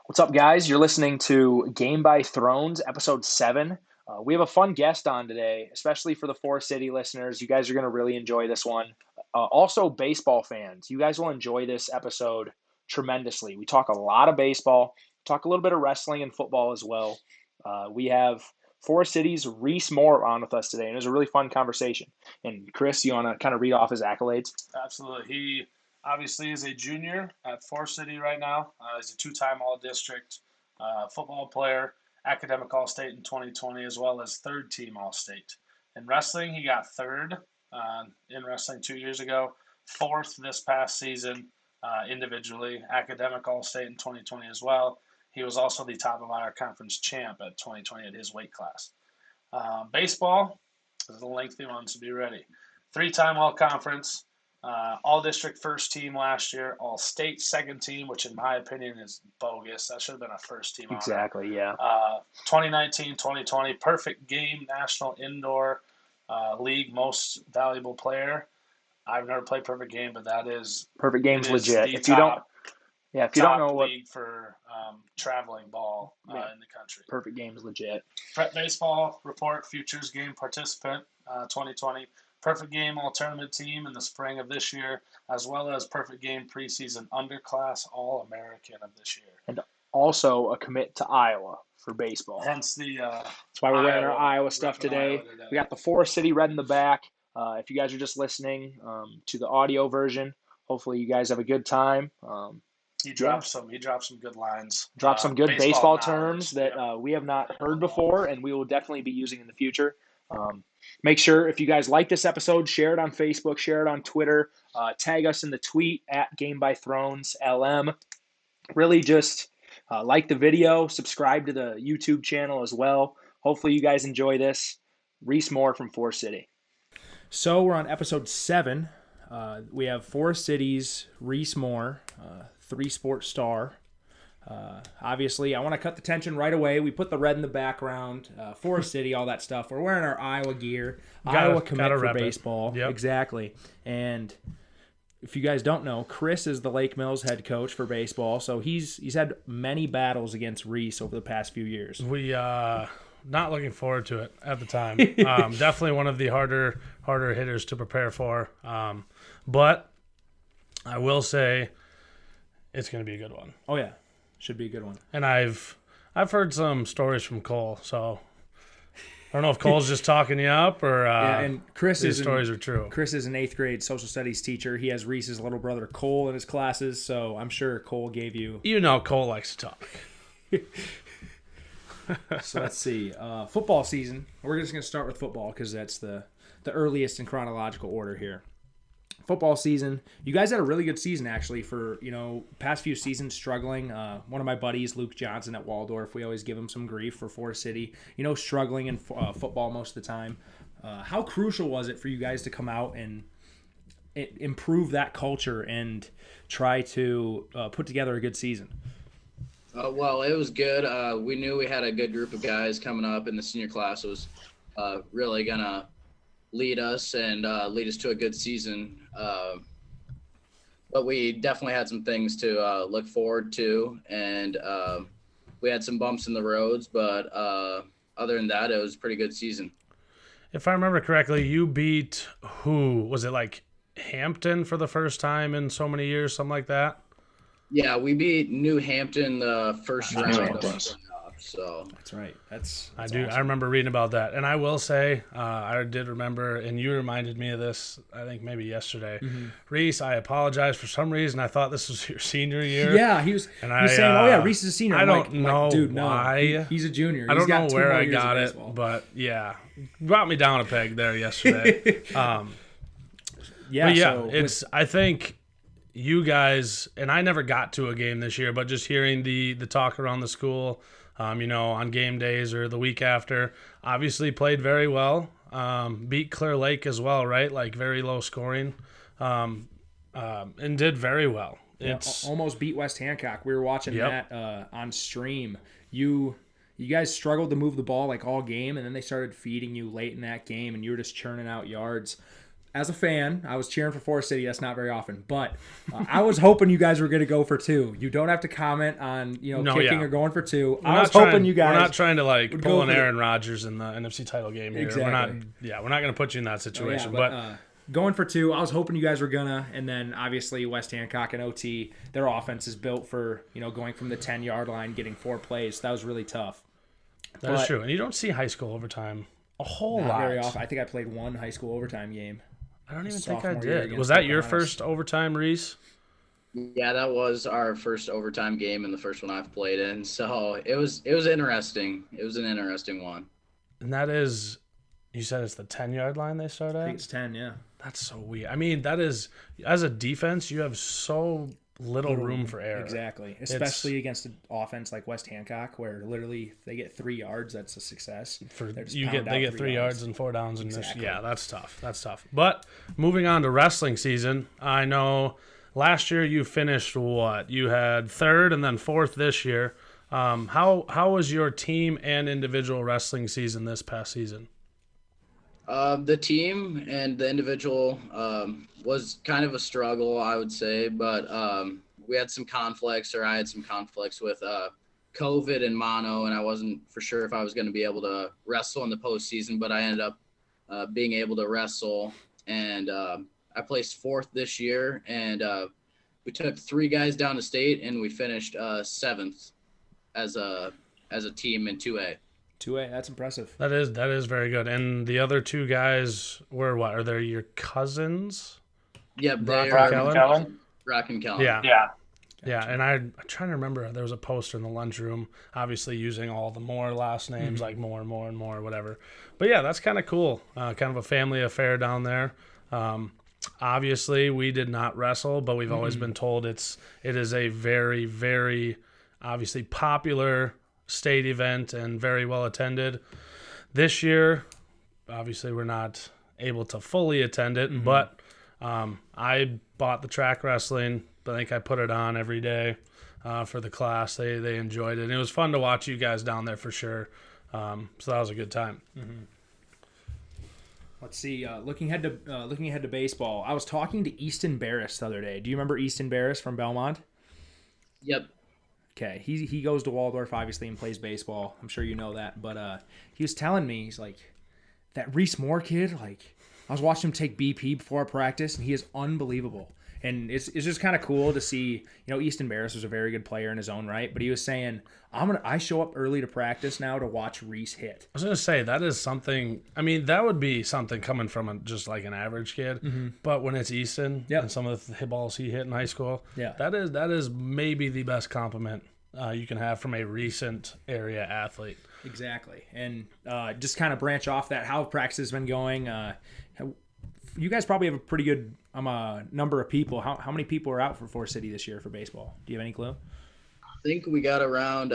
What's up, guys? You're listening to Game by Thrones, episode 7. We have a fun guest on today, especially for the Four City listeners. You guys are going to really enjoy this one. Also, baseball fans, you guys will enjoy this episode tremendously. We talk a lot of baseball, talk a little bit of wrestling and football as well. We have Four Cities' Reese Moore on with us today, and it was a really fun conversation. And Chris, you want to kind of read off his accolades? Absolutely. He obviously is a junior at Forest City right now. He's a two-time All-District football player, academic All-State in 2020, as well as third-team All-State. In wrestling, he got third in wrestling 2 years ago, fourth this past season individually, academic All-State in 2020 as well. He was also the top of our conference champ at 2020 at his weight class. Baseball is a lengthy one, so be ready. Three-time All-Conference, All-District first team last year, All-State second team, which in my opinion is bogus. That should have been a first team honor. Exactly, yeah. 2019, 2020, perfect game, national indoor league most valuable player. I've never played perfect game, but that is Perfect game's legit. If you don't know what league for traveling ball in the country. perfect game's legit. Prep Baseball Report Futures Game Participant 2020. Perfect Game All-Tournament Team in the spring of this year, as well as Perfect Game Preseason Underclass All-American of this year. And also a commit to Iowa for baseball. Hence the That's why we're wearing our Iowa stuff today. We got the Forest City red in the back. If you guys are just listening to the audio version, hopefully you guys have a good time. He dropped some good lines. Drop some good baseball terms knowledge. that we have not heard before, and we will definitely be using in the future. Make sure if you guys like this episode, share it on Facebook, share it on Twitter, tag us in the tweet at Game by Thrones LM. Really just like the video, subscribe to the YouTube channel as well. Hopefully you guys enjoy this. Reese Moore from Forest City. So we're on episode 7. We have Forest City's Reese Moore, 3-sport star. Obviously, I want to cut the tension right away. We put the red in the background, Forest City, all that stuff. We're wearing our Iowa gear, Iowa commit for baseball. Yep. Exactly. And if you guys don't know, Chris is the Lake Mills head coach for baseball, so he's had many battles against Reese over the past few years. We not looking forward to it at the time. Definitely one of the harder hitters to prepare for. But I will say it's going to be a good one. Oh yeah, should be a good one. And I've heard some stories from Cole, so I don't know if Cole's just talking you up or and these stories are true. Chris is an 8th grade social studies teacher. He has Reese's little brother Cole in his classes, so I'm sure Cole gave you. You know Cole likes to talk. So let's see. Football season. We're just going to start with football because that's the earliest in chronological order here. Football season. You guys had a really good season, actually, for, past few seasons struggling. One of my buddies, Luke Johnson at Waldorf, we always give him some grief for Forest City, struggling in football most of the time. How crucial was it for you guys to come out and improve that culture and try to put together a good season? Well, it was good. We knew we had a good group of guys coming up, and the senior class was really going to lead us to a good season. But we definitely had some things to look forward to, and we had some bumps in the roads, but other than that, it was a pretty good season. If I remember correctly, you beat who? Was it like Hampton for the first time in so many years, something like that? Yeah, we beat New Hampton the first round. So that's right. That's awesome. I remember reading about that, and I will say I did remember, and you reminded me of this. I think maybe yesterday. Mm-hmm. Reese, I apologize for some reason. I thought this was your senior year. Yeah, he was saying, "Oh yeah, Reese is a senior." I don't know, dude, why. No, he's a junior. I don't know where I got it, but yeah, brought me down a peg there yesterday. I think. You guys, and I never got to a game this year, but just hearing the talk around the school, on game days or the week after, obviously played very well. Beat Clear Lake as well, right? Like very low scoring, and did very well. Almost beat West Hancock. We were watching that on stream. You guys struggled to move the ball like all game, and then they started feeding you late in that game, and you were just churning out yards. as a fan, I was cheering for Forest City. That's not very often, but I was hoping you guys were going to go for 2. You don't have to comment on kicking or going for 2. I was hoping you guys. We're not trying to pull an Aaron Rodgers in the NFC title game here. Exactly. We're not going to put you in that situation. But going for 2, I was hoping you guys were gonna. And then obviously West Hancock and OT, their offense is built for going from the 10-yard line, getting 4 plays. That was really tough. That is true, and you don't see high school overtime a whole lot. Very often. I think I played 1 high school overtime game. I don't even think I did. Was that your first overtime, Reese? Yeah, that was our first overtime game and the first one I've played in. So it was interesting. It was an interesting one. And that is, you said it's the 10-yard line they start at? I think it's 10, yeah. That's so weird. I mean, that is, as a defense, you have so little room for error. Exactly. Especially against an offense like West Hancock, where literally if they get 3 yards, that's a success. They get 3 yards and 4 downs. Exactly. Yeah, that's tough. But moving on to wrestling season, I know last year you finished what? You had 3rd and then 4th this year. How was your team and individual wrestling season this past season? The team and the individual was kind of a struggle, I would say, but we had some conflicts, or I had some conflicts with COVID and mono, and I wasn't for sure if I was going to be able to wrestle in the postseason, but I ended up being able to wrestle, and I placed 4th this year, and we took 3 guys down to state, and we finished 7th as a team in 2A. 2A, that's impressive. That is very good. And the other 2 guys were what? Are they your cousins? Yeah, Brock and Kellen. Brock and Kellen. Yeah, and I'm trying to remember. There was a poster in the lunchroom, obviously using all the Moore last names, like Moore, whatever. But yeah, that's kind of cool. Kind of a family affair down there. Obviously, we did not wrestle, but we've always been told it is a very, very obviously popular state event and very well attended. This year, obviously, we're not able to fully attend it, but I bought the track wrestling. I think I put it on every day for the class. They enjoyed it. And it was fun to watch you guys down there for sure. So that was a good time. Let's see. Looking ahead to baseball, I was talking to Easton Barris the other day. Do you remember Easton Barris from Belmont? Yep. Okay, he goes to Waldorf obviously and plays baseball. I'm sure you know that, but he was telling me, he's like, that Reese Moore kid, like I was watching him take BP before practice, and he is unbelievable. And it's just kind of cool to see. Easton Barris was a very good player in his own right, but he was saying, I show up early to practice now to watch Reese hit. I was gonna say that is something. I mean, that would be something coming from just like an average kid. But when it's Easton and some of the hit balls he hit in high school, that is maybe the best compliment you can have from a recent area athlete. Exactly, and just kind of branch off that. How practice has been going. You guys probably have a pretty good number of people. How many people are out for Forest City this year for baseball? Do you have any clue? I think we got around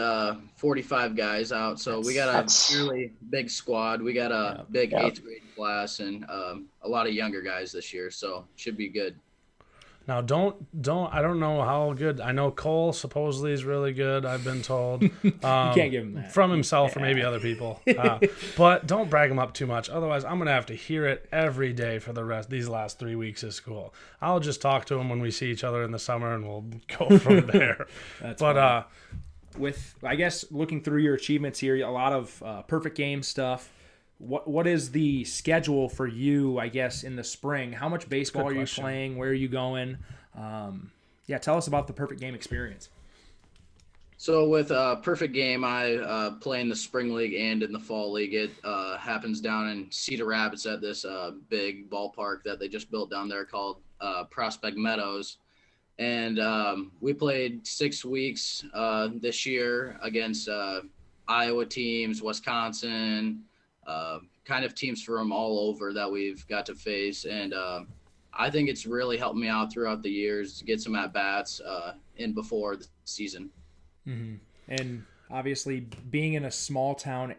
45 guys out, so we got a really big squad. We got a big 8th grade class and a lot of younger guys this year, so should be good. Now, don't. I don't know how good. I know Cole supposedly is really good. I've been told. You can't give him that from himself or maybe other people. But don't brag him up too much. Otherwise, I'm gonna have to hear it every day for these last 3 weeks of school. I'll just talk to him when we see each other in the summer, and we'll go from there. But with I guess looking through your achievements here, a lot of perfect game stuff. What is the schedule for you, I guess, in the spring? How much baseball are you playing? Where are you going? Tell us about the perfect game experience. So with Perfect Game, I play in the spring league and in the fall league. It happens down in Cedar Rapids at this big ballpark that they just built down there called Prospect Meadows. And we played 6 weeks this year against Iowa teams, Wisconsin, kind of teams from all over that we've got to face. And I think it's really helped me out throughout the years to get some at-bats in before the season. And obviously being in a small town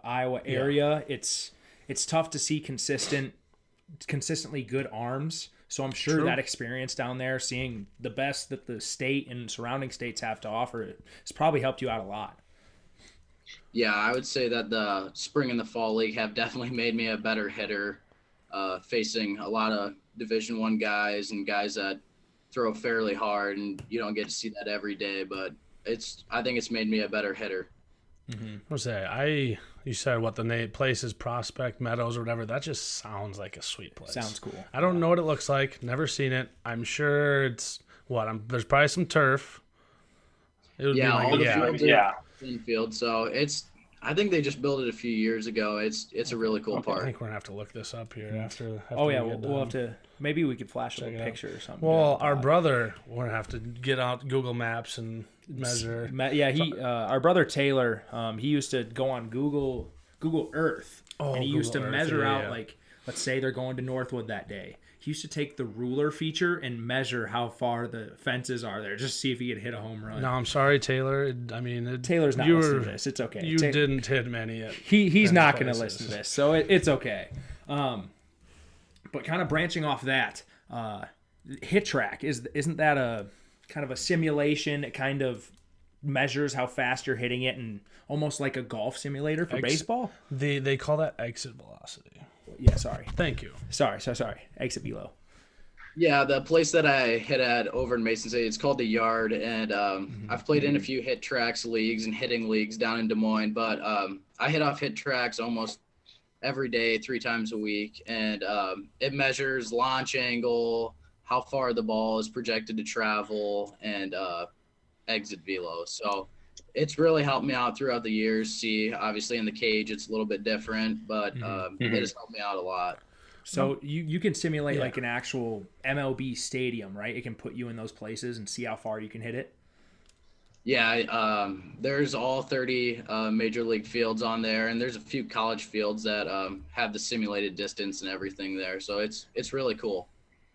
Iowa area, it's tough to see consistently good arms. So I'm sure that experience down there, seeing the best that the state and surrounding states have to offer, it's probably helped you out a lot. Yeah, I would say that the spring and the fall league have definitely made me a better hitter. facing a lot of Division I guys and guys that throw fairly hard, and you don't get to see that every day. But I think it's made me a better hitter. You said what the place is, Prospect Meadows or whatever. That just sounds like a sweet place. Sounds cool. I don't know what it looks like. Never seen it. I'm sure it's there's probably some turf. It would All be the like, fields are infield, so I think they just built it a few years ago. It's a really cool I park. think we're gonna have to look this up here after. Oh yeah, we get we'll done. have to. Maybe we could flash up a picture or something. Well, our brother, we're gonna have to get out Google Maps and measure. Our brother Taylor, he used to go on Google Earth, and he used to Google Earth, measure out yeah. like, let's say they're going to Northwood that day. He used to take the ruler feature and measure how far the fences are there, just to see if he could hit a home run. No, I'm sorry, Taylor. Taylor's not listening to this. It's okay. You didn't hit many yet. He's not going to listen to this, so it's okay. But kind of branching off that, hit track isn't that a kind of a simulation? It kind of measures how fast you're hitting it, and almost like a golf simulator for baseball. They call that exit velocity. Yeah, sorry. Thank you. Sorry. Exit below. Yeah, the place that I hit at over in Mason City, it's called the Yard, and I've played in a few hit tracks leagues and hitting leagues down in Des Moines, but I hit off hit tracks almost every day, 3 times a week, and it measures launch angle, how far the ball is projected to travel, and exit velo. So it's really helped me out throughout the years. See, obviously in the cage it's a little bit different, but it has helped me out a lot. So you can simulate like an actual MLB stadium, right? It can put you in those places and see how far you can hit it. Yeah, there's all 30 major league fields on there, and there's a few college fields that have the simulated distance and everything there. So it's really cool.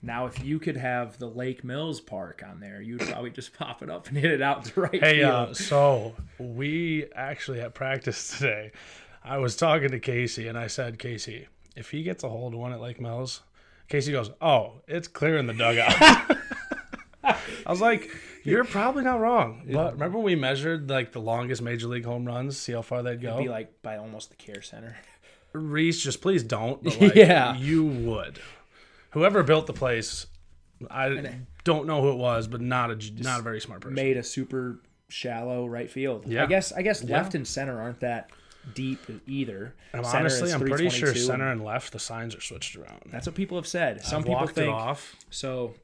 Now, if you could have the Lake Mills Park on there, you'd probably just pop it up and hit it out to right field. So we actually at practice today, I was talking to Casey, and I said, Casey, if he gets a hold of one at Lake Mills, Casey goes, "Oh, it's clear in the dugout." I was like, you're probably not wrong. But remember when we measured like the longest major league home runs, see how far they'd go? It'd be like by almost the Care Center. Reese, just please don't. But like, you would. Whoever built the place, I don't know who it was, but not a very smart person. Made a super shallow right field. Yeah. I guess left and center aren't that deep either. And Center honestly, is I'm pretty sure 322. center and left, the signs are switched around. That's what people have said. Some I've people walked think it off. so.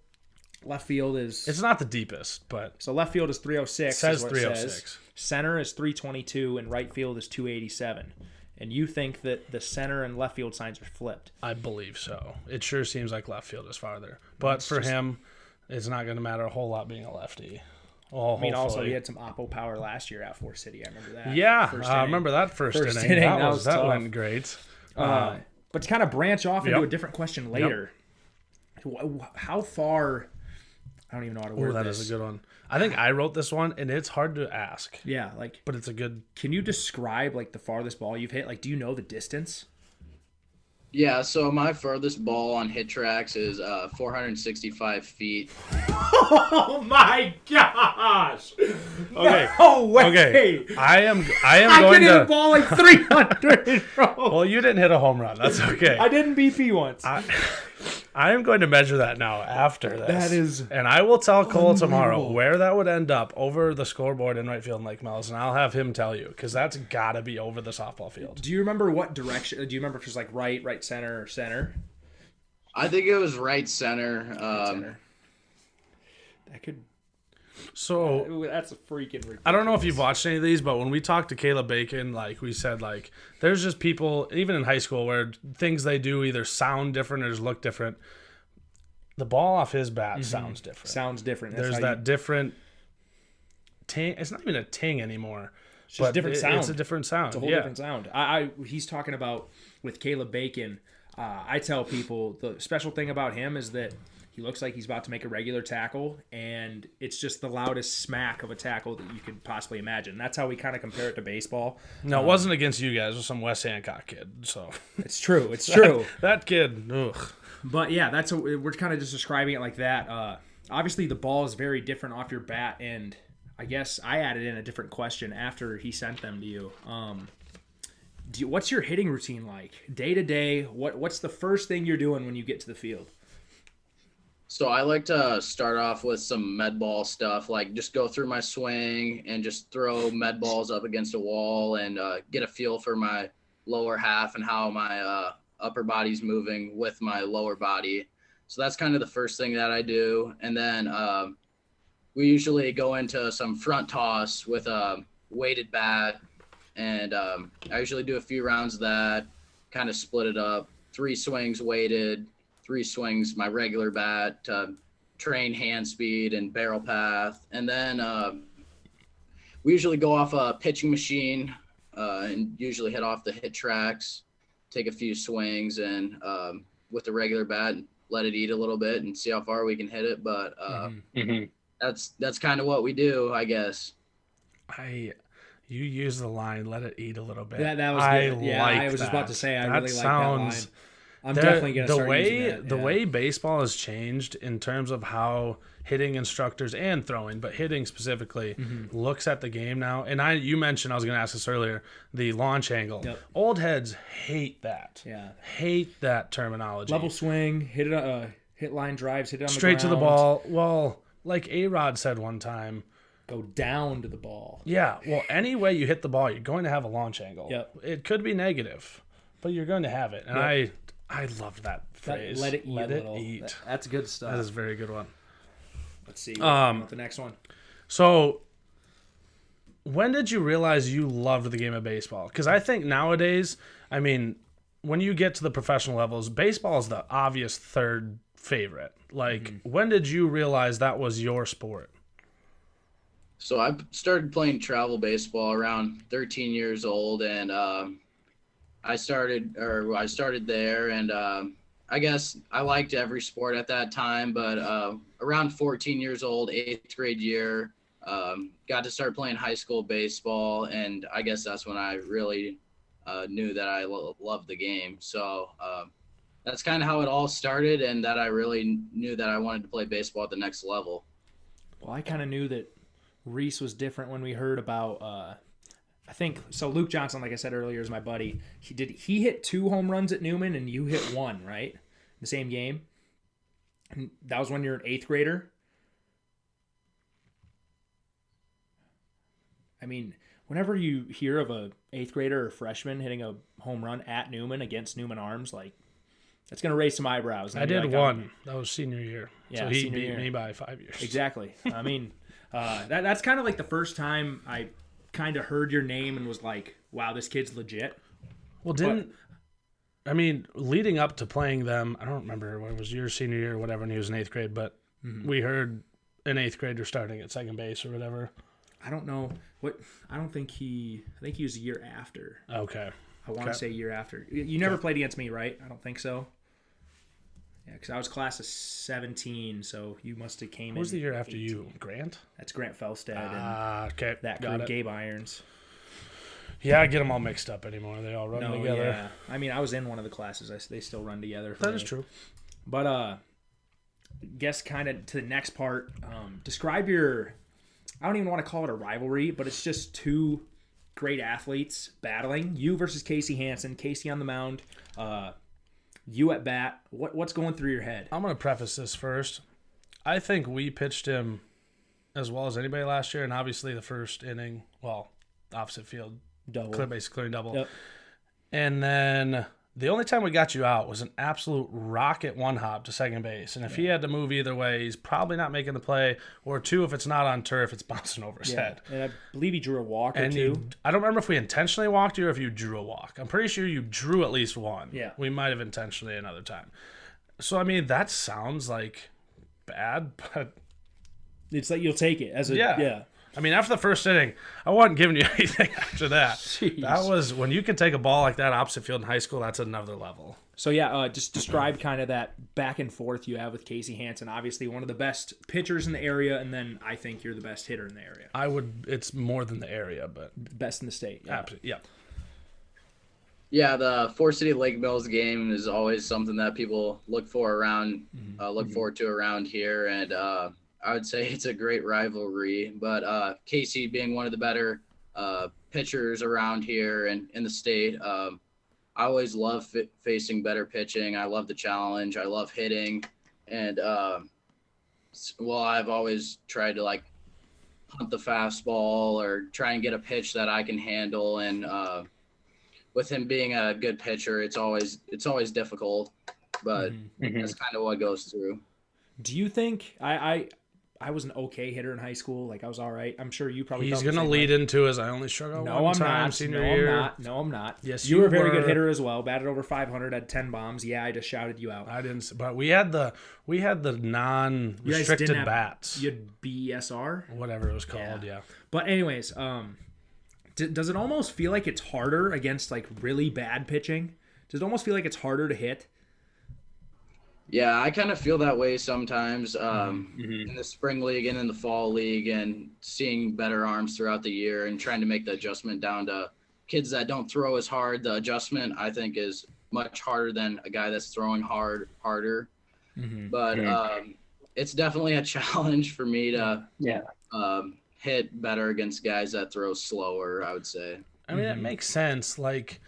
Left field is It's not the deepest, but so left field is 306. it says is what 306. It says. Center is 322 and right field is 287. And you think that the center and left field signs are flipped? I believe so. It sure seems like left field is farther, but for him, it's not going to matter a whole lot being a lefty. I mean, also he had some oppo power last year at Forest City. I remember that. Yeah, First I inning. remember that first inning. That That tough. went great. But to kind of branch off into Yep. a different question later, how far? I don't even know how to word That this. is a good one. I think I wrote this one, and it's hard to ask. Yeah, like, But it's a good. can you describe like the farthest ball you've hit? Like, do you know the distance? Yeah, so my furthest ball on hit tracks is 465 feet. Oh my gosh! Okay. No way! Okay. I am I going can hit a to. ball like 300, bro. Well, you didn't hit a home run. That's okay. I didn't BP once. I am going to measure that now after this. That is and I will tell Cole tomorrow where that would end up over the scoreboard in right field in Lake Mills, and I'll have him tell you because that's got to be over the softball field. Do you remember what direction? Do you remember if it was like right center, or center? I think it was right center. Center. That could. So That's a freaking ridiculous. I don't know if you've watched any of these, but when we talked to Caleb Bacon, like we said, like there's just people, even in high school, where things they do either sound different or just look different. The ball off his bat sounds different. Sounds different. That's There's how that different ting. It's not even a ting anymore. It's just a different sound. It's a different sound. It's a whole different sound. He's talking about with Caleb Bacon. I tell people the special thing about him is that he looks like he's about to make a regular tackle, and it's just the loudest smack of a tackle that you could possibly imagine. That's how we kind of compare it to baseball. No, it wasn't against you guys. It was some Wes Hancock kid. So It's true. It's true. that kid. Ugh. But yeah, we're kind of just describing it like that. Obviously, the ball is very different off your bat, and I guess I added in a different question after he sent them to you. what's your hitting routine like day to day? What's the first thing you're doing when you get to the field? So I like to start off with some med ball stuff, like just go through my swing and just throw med balls up against a wall and get a feel for my lower half and how my upper body's moving with my lower body. So that's kind of the first thing that I do. And then we usually go into some front toss with a weighted bat. And I usually do a few rounds of that, kind of split it up, 3 swings weighted, 3 swings my regular bat to train hand speed and barrel path. And then we usually go off a pitching machine and usually head off the hit tracks, take a few swings and with the regular bat and let it eat a little bit and see how far we can hit it. But that's kind of what we do, I guess. You use the line, let it eat a little bit. That was good. Yeah, I was just about to say, I really like that line. I'm definitely going to start using that. The way baseball has changed in terms of how hitting instructors and throwing, but hitting specifically, looks at the game now. And you mentioned, I was going to ask this earlier, the launch angle. Yep. Old heads hate that. Yeah. Hate that terminology. Level swing, hit line drives, hit it on the ground. Straight to the ball. Well, like A-Rod said one time, go down to the ball. Yeah, well, any way you hit the ball, you're going to have a launch angle. Yep. It could be negative, but you're going to have it. And Yep. I love that phrase. Let it eat. Let it eat. That's good stuff. That is a very good one. Let's see. What the next one? So, when did you realize you loved the game of baseball? Because I think nowadays, I mean, when you get to the professional levels, baseball is the obvious third favorite. Like, when did you realize that was your sport? So I started playing travel baseball around 13 years old, and I started there, and I guess I liked every sport at that time. But around 14 years old, 8th grade year, got to start playing high school baseball, and I guess that's when I really knew that I loved the game. So that's kind of how it all started, and that I really knew that I wanted to play baseball at the next level. Well, I kind of knew that Reese was different when we heard about I think so. Luke Johnson, like I said earlier, is my buddy. He hit 2 home runs at Newman and you hit 1, right? The same game. And that was when you're an 8th grader. I mean, whenever you hear of a 8th grader or freshman hitting a home run at Newman against Newman Arms, like that's gonna raise some eyebrows. I did one. That was senior year. Yeah, so he beat me by 5 years. Exactly. I mean, that's kind of like the first time I kind of heard your name and was like, wow, this kid's legit. Well, leading up to playing them, I don't remember when it was your senior year or whatever, and he was in 8th grade, but we heard an 8th grader starting at second base or whatever. I don't know. I think he was a year after. Okay. I want to say year after. You never played against me, right? I don't think so. Yeah, because I was class of 17, so you must have came in. What was the year after 18. you? Grant? That's Grant Felstead. Okay. That group, Gabe Irons. Yeah, I get them all mixed up anymore. They all run together. Yeah. I mean, I was in one of the classes. They still run together. That is true. But guess kind of to the next part. Describe your. I don't even want to call it a rivalry, but it's just 2 great athletes battling. You versus Casey Hansen. Casey on the mound. You at bat. What's going through your head? I'm going to preface this first. I think we pitched him as well as anybody last year, and obviously the first inning, opposite field, clearing double. Yep. And then the only time we got you out was an absolute rocket one hop to second base. And if he had to move either way, he's probably not making the play. Or 2, if it's not on turf, it's bouncing over his head. And I believe he drew a walk or 2. I don't remember if we intentionally walked you or if you drew a walk. I'm pretty sure you drew at least 1. Yeah. We might have intentionally another time. So, I mean, that sounds like bad, but it's like you'll take it as a yeah. I mean, after the first inning, I wasn't giving you anything after that. Jeez. That was when you can take a ball like that opposite field in high school. That's another level. So just describe kind of that back and forth you have with Casey Hansen. Obviously, one of the best pitchers in the area, and then I think you're the best hitter in the area. It's more than the area, but best in the state. Yeah. Absolutely, yeah. Yeah, the Forest City Lake Mills game is always something that people look forward to around here, and I would say it's a great rivalry. But Casey being one of the better pitchers around here and in the state. I always love facing better pitching. I love the challenge. I love hitting. And, I've always tried to like hunt the fastball or try and get a pitch that I can handle. And with him being a good pitcher, it's always difficult, but that's kind of what goes through. Do you think I was an okay hitter in high school? Like I was all right. I'm sure you probably. He's gonna lead into his. I only struck out one time senior year. No, I'm not. Yes, you were a very good hitter as well. Batted over 500, had 10 bombs. Yeah, I just shouted you out. I didn't, but we had the non-restricted bats. You had BSR, whatever it was called. Yeah. But anyways, does it almost feel like it's harder against like really bad pitching? Does it almost feel like it's harder to hit? Yeah, I kind of feel that way sometimes in the spring league and in the fall league, and seeing better arms throughout the year and trying to make the adjustment down to kids that don't throw as hard. The adjustment, I think, is much harder than a guy that's throwing harder. But it's definitely a challenge for me to hit better against guys that throw slower, I would say. I mean, it makes sense, like,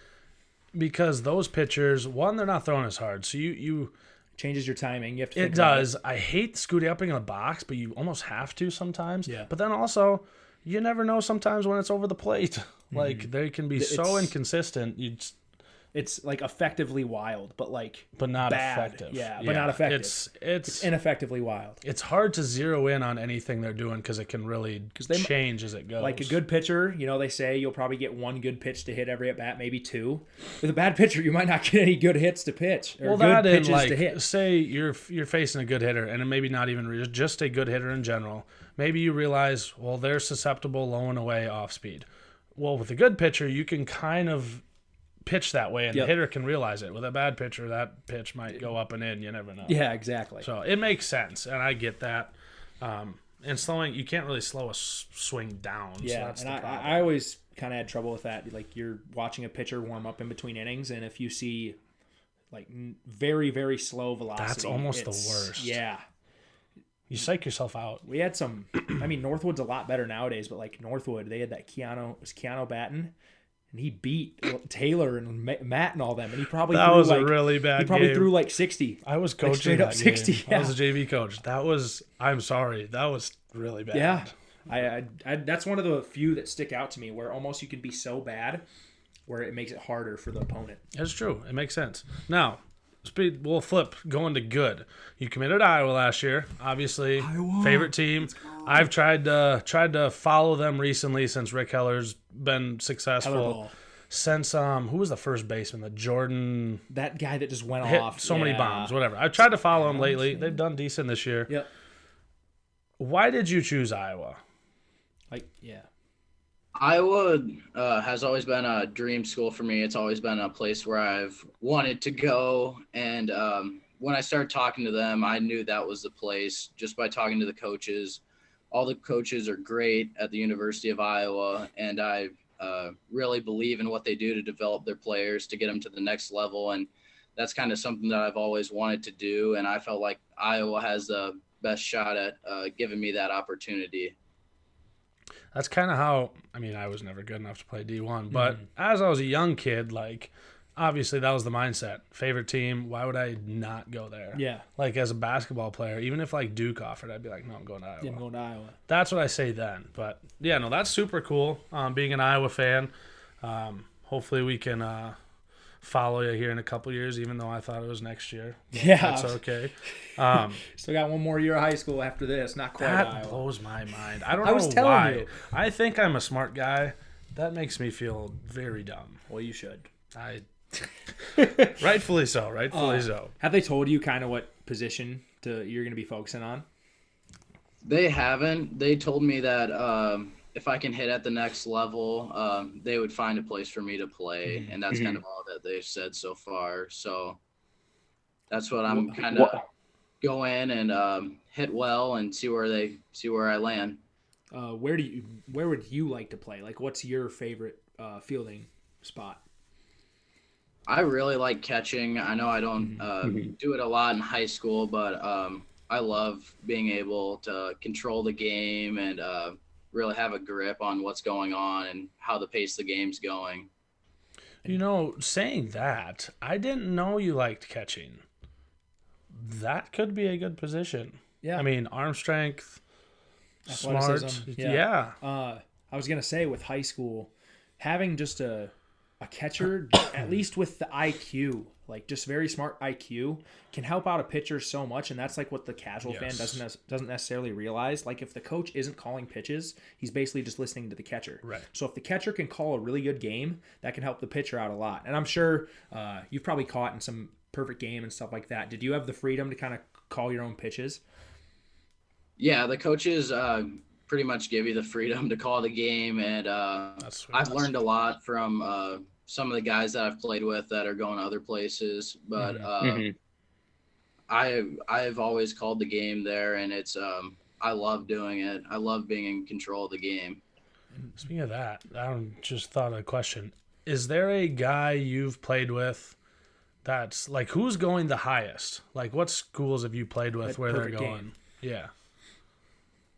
because those pitchers, one, they're not throwing as hard. So you changes your timing. You have to think it does. I hate scooting up in a box, but you almost have to sometimes. Yeah. But then also, you never know sometimes when it's over the plate. Like, they can be so inconsistent. It's like effectively wild, but not bad. Effective. Yeah, but not effective. It's ineffectively wild. It's hard to zero in on anything they're doing because it can really change as it goes. Like a good pitcher, they say you'll probably get one good pitch to hit every at bat, maybe two. With a bad pitcher, you might not get any good hits to pitch or good pitches to hit. Say you're facing a good hitter, and maybe not even just a good hitter in general. Maybe you realize, well, they're susceptible low and away off speed. Well, with a good pitcher, you can kind of pitch that way, and the hitter can realize it. With a bad pitcher, that pitch might go up and in. You never know. Yeah, exactly. So it makes sense, and I get that. And slowing, you can't really slow a swing down. Yeah, so that's and the problem. I always kind of had trouble with that. Like, you're watching a pitcher warm up in between innings, and if you see like very, very slow velocity, that's almost the worst. Yeah. You psych yourself out. We had some. I mean, Northwood's a lot better nowadays, but like Northwood, they had that Keanu Batten, and he beat Taylor and Matt and all them, and he probably that threw was a really bad. He probably game. threw like 60. I was coaching straight up that 60. game. Yeah. I was a JV coach. I'm sorry. That was really bad. Yeah, I that's one of the few that stick out to me where almost you can be so bad where it makes it harder for the opponent. That's true. It makes sense. Now, we'll flip going to good. You committed to Iowa last year. Obviously, favorite team. I've tried to follow them recently since Rick Heller's been successful. Since who was the first baseman? The Jordan, that guy that just went hit off so many bombs. Whatever. I've tried to follow him lately. They've done decent this year. Yep. Why did you choose Iowa? Iowa has always been a dream school for me. It's always been a place where I've wanted to go. And when I started talking to them, I knew that was the place just by talking to the coaches. All the coaches are great at the University of Iowa, and I really believe in what they do to develop their players to get them to the next level. And that's kind of something that I've always wanted to do. And I felt like Iowa has the best shot at giving me that opportunity. That's kind of how, I was never good enough to play D1, but as I was a young kid, obviously that was the mindset. Favorite team, why would I not go there? Yeah. As a basketball player, even if Duke offered, I'd be like, no, I'm going to Iowa. Yeah, I'm going to Iowa. That's what I say then. But yeah, no, that's super cool. Being an Iowa fan, hopefully we can follow you here in a couple years, even though I thought it was next year. Yeah. That's okay. Still got one more year of high school after this. Not quite That Iowa. blows my mind. I don't know why. I think I'm a smart guy. That makes me feel very dumb. Well, you should. Rightfully so. So. Have they told you kind of what position you're going to be focusing on? They haven't. They told me that if I can hit at the next level, they would find a place for me to play, and that's kind of all that they've said so far. So that's what I'm kind of go in and hit well and see where I land. Where would you like to play? What's your favorite fielding spot? I really like catching. I know I don't do it a lot in high school, but I love being able to control the game and really have a grip on what's going on and how the pace of the game's going. Saying that, I didn't know you liked catching. That could be a good position. Yeah. I mean, arm strength, Athleticism, smart. yeah. Yeah. I was gonna say with high school, having just a catcher, at least with the IQ, like just very smart IQ, can help out a pitcher so much, and that's like what the casual fan doesn't necessarily realize. Like if the coach isn't calling pitches, he's basically just listening to the catcher. Right. So if the catcher can call a really good game, that can help the pitcher out a lot. And I'm sure you've probably caught in some perfect game and stuff like that. Did you have the freedom to kind of call your own pitches? Yeah, the coaches pretty much give you the freedom to call the game, and I've learned a lot from some of the guys that I've played with that are going other places. But I've always called the game there, and it's I love doing it. I love being in control of the game. Speaking of that, I just thought of a question. Is there a guy you've played with that's like, who's going the highest? Like, what schools have you played with where they're going? Game. Yeah.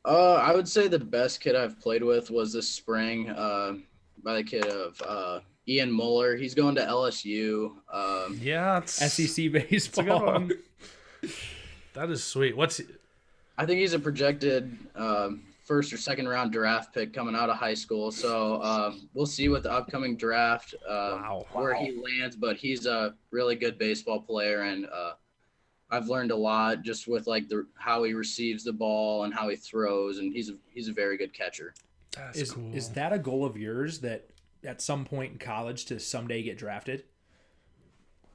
I would say the best kid I've played with was this spring by the kid of Ian Muller. He's going to LSU. Yeah. It's SEC baseball. It's a good one. That is sweet. I think he's a projected first or second round draft pick coming out of high school. So we'll see with the upcoming draft where he lands. But he's a really good baseball player, and I've learned a lot just with like how he receives the ball and how he throws, and he's a very good catcher. That's cool. Is that a goal of yours, that at some point in college to someday get drafted?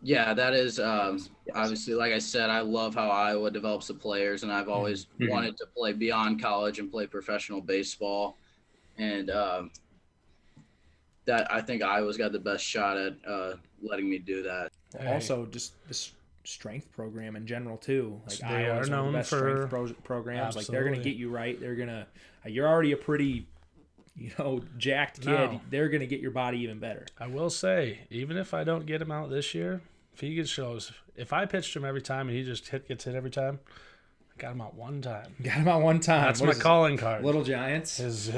Yeah, that is obviously, like I said, I love how Iowa develops the players, and I've always wanted to play beyond college and play professional baseball. And that I think Iowa's got the best shot at letting me do that. Hey. Also, just the strength program in general too. Like They Iowa's are one of known the best for strength programs. absolutely. Like they're gonna get you right. They're gonna. You're already a pretty, jacked kid. No. They're gonna get your body even better. I will say, even if I don't get him out this year, if I pitched him every time and he just gets hit every time, I got him out one time. Got him out one time. That's my calling card. Little Giants. His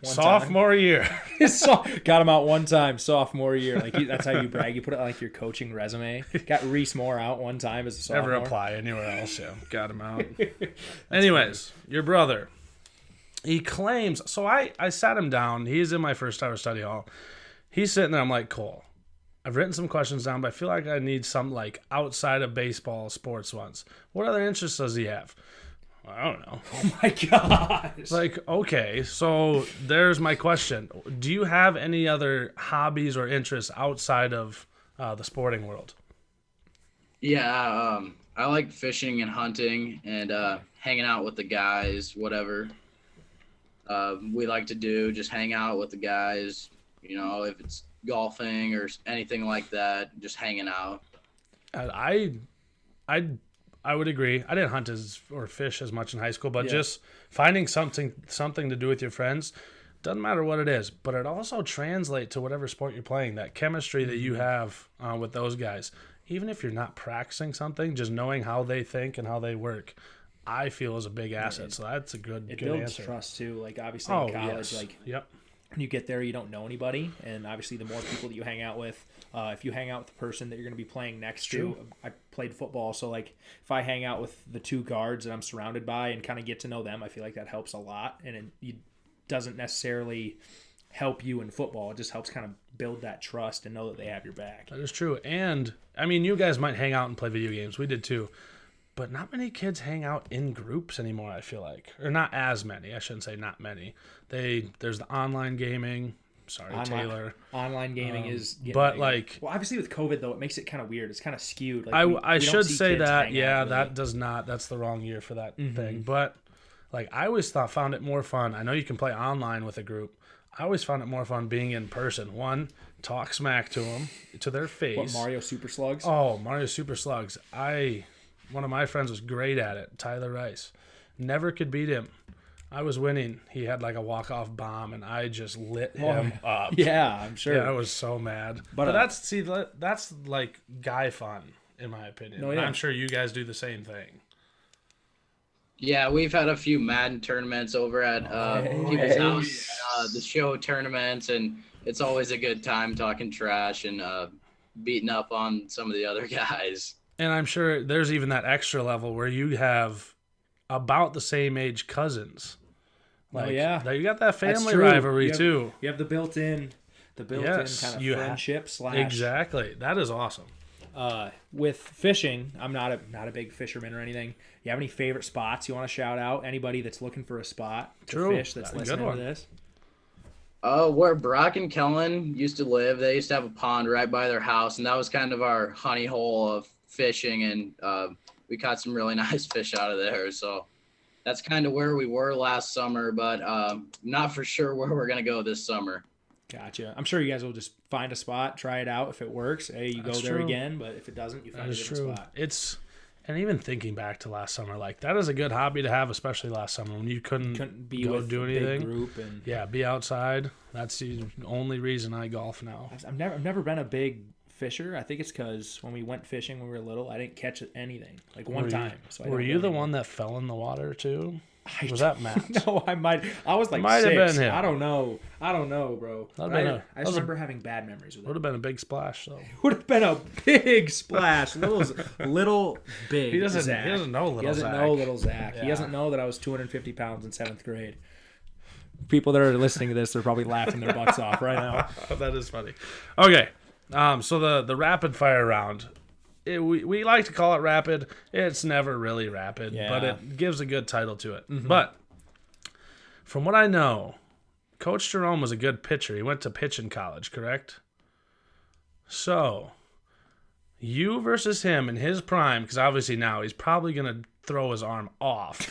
One sophomore year. Got him out one time, sophomore year. Like that's how you brag. You put it on like your coaching resume. Got Reese Moore out one time as a sophomore. Never apply anywhere else. Yeah, got him out. Anyways, your brother, he claims. So I sat him down. He's in my first ever study hall. He's sitting there. I'm like, Cole, I've written some questions down, but I feel like I need some like outside of baseball sports ones. What other interests does he have? Well, I don't know. Oh my gosh. Like, okay, so there's my question. Do you have any other hobbies or interests outside of the sporting world? Yeah, I like fishing and hunting and hanging out with the guys, whatever we like to do, just hang out with the guys, if it's golfing or anything like that, just hanging out. I would agree. I didn't hunt or fish as much in high school, but just finding something to do with your friends, doesn't matter what it is, but it also translates to whatever sport you're playing, that chemistry that you have with those guys. Even if you're not practicing something, just knowing how they think and how they work, I feel is a big asset. So that's a good answer. It builds trust too. Like obviously in college, yep. When you get there, you don't know anybody, and obviously the more people that you hang out with, if you hang out with the person that you're going to be playing next to, I played football, so like if I hang out with the two guards that I'm surrounded by and kind of get to know them, I feel like that helps a lot, and it doesn't necessarily help you in football. It just helps kind of build that trust and know that they have your back. That is true. And I mean, you guys might hang out and play video games. We did too. But not many kids hang out in groups anymore, I feel like. Or not as many. I shouldn't say not many. There's the online gaming. Sorry, Taylor. Online gaming is but bigger. Like, well, obviously with COVID though, it makes it kind of weird. It's kind of skewed. Like I should say that. Yeah, really. that does not. That's the wrong year for that thing. But like, I always found it more fun. I know you can play online with a group. I always found it more fun being in person. One, talk smack to them, to their face. What, Mario Super Slugs? Oh, Mario Super Slugs. One of my friends was great at it, Tyler Rice. Never could beat him. I was winning. He had like a walk-off bomb, and I just lit him up. Yeah, I'm sure. Yeah, I was so mad. But that's like guy fun, in my opinion. No, yeah. I'm sure you guys do the same thing. Yeah, we've had a few Madden tournaments over at people's house, the show tournaments, and it's always a good time talking trash and beating up on some of the other guys. And I'm sure there's even that extra level where you have about the same age cousins. Like, you got that family rivalry too. You have the built-in kind of friendship slash. Exactly. That is awesome. With fishing, I'm not a big fisherman or anything. You have any favorite spots you want to shout out? Anybody that's looking for a spot to fish that's listening to this? Where Brock and Kellen used to live, they used to have a pond right by their house, and that was kind of our honey hole of fishing, and we caught some really nice fish out of there. So that's kind of where we were last summer, but not for sure where we're going to go this summer. Gotcha. I'm sure you guys will just find a spot, try it out. If it works, you go there again. But if it doesn't, you find a different spot. And even thinking back to last summer, like that is a good hobby to have, especially last summer when you couldn't be go with do a anything. Big group and be outside. That's the only reason I golf now. I've never been a big fisher. I think it's because when we went fishing when we were little, I didn't catch anything like one time. So were you the one that fell in the water too? Was that Matt? No, I might. I was like might 6. Have been him. I don't know, bro. I just remember having bad memories with it. Would have been a big splash, though. Would have been a big splash. Little big. He doesn't Zach. know little Zach. He doesn't know little Zach. Yeah. He doesn't know that I was 250 pounds in 7th grade. People that are listening to this, they're probably laughing their butts off right now. That is funny. Okay, so the rapid fire round. We like to call it rapid. It's never really rapid, but it gives a good title to it. Mm-hmm. But from what I know, Coach Jerome was a good pitcher. He went to pitch in college, correct? So, you versus him in his prime, because obviously now he's probably going to throw his arm off.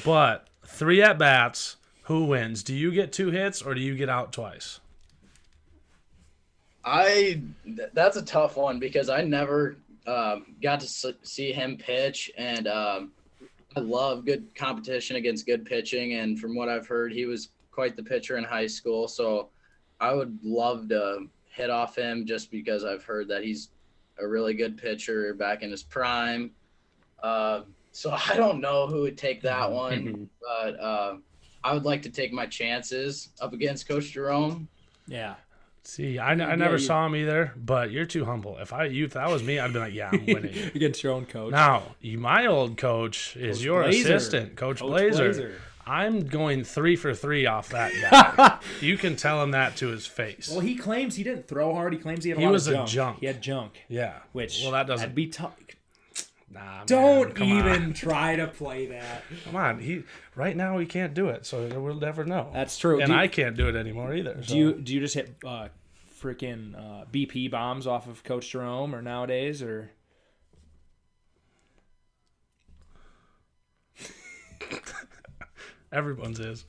But 3 at-bats, who wins? Do you get 2 hits or do you get out twice? That's a tough one because I never got to see him pitch, and I love good competition against good pitching. And from what I've heard, he was quite the pitcher in high school. So I would love to hit off him just because I've heard that he's a really good pitcher back in his prime. So I don't know who would take that one, but I would like to take my chances up against Coach Jerome. Yeah. See, I never saw him either, but you're too humble. If that was me, I'd be like, yeah, I'm winning. Against your own coach. Now, my old coach is your assistant, Coach Blazer. I'm going 3 for 3 off that guy. You can tell him that to his face. Well, he claims he didn't throw hard. He claims he had a lot of junk. He was a junk. He had junk. Yeah. That doesn't be tough. Nah, don't even try to play that. Come on, right now he can't do it, so we'll never know. That's true, and I can't do it anymore either. So. Do you just hit freaking BP bombs off of Coach Jerome or nowadays or? Everyone's is.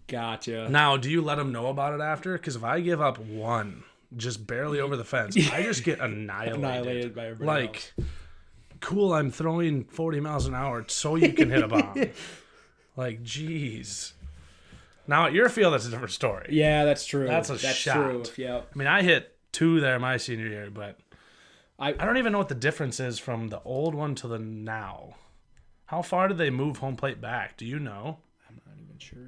Gotcha. Now, do you let him know about it after? Because if I give up 1. Just barely over the fence, I just get annihilated by everybody else. Cool, I'm throwing 40 miles an hour so you can hit a bomb. Like, jeez. Now, at your field, that's a different story. Yeah, that's true. That's shot. True. Yeah. I mean, I hit 2 there my senior year, but I don't even know what the difference is from the old one to the now. How far did they move home plate back? Do you know? I'm not even sure.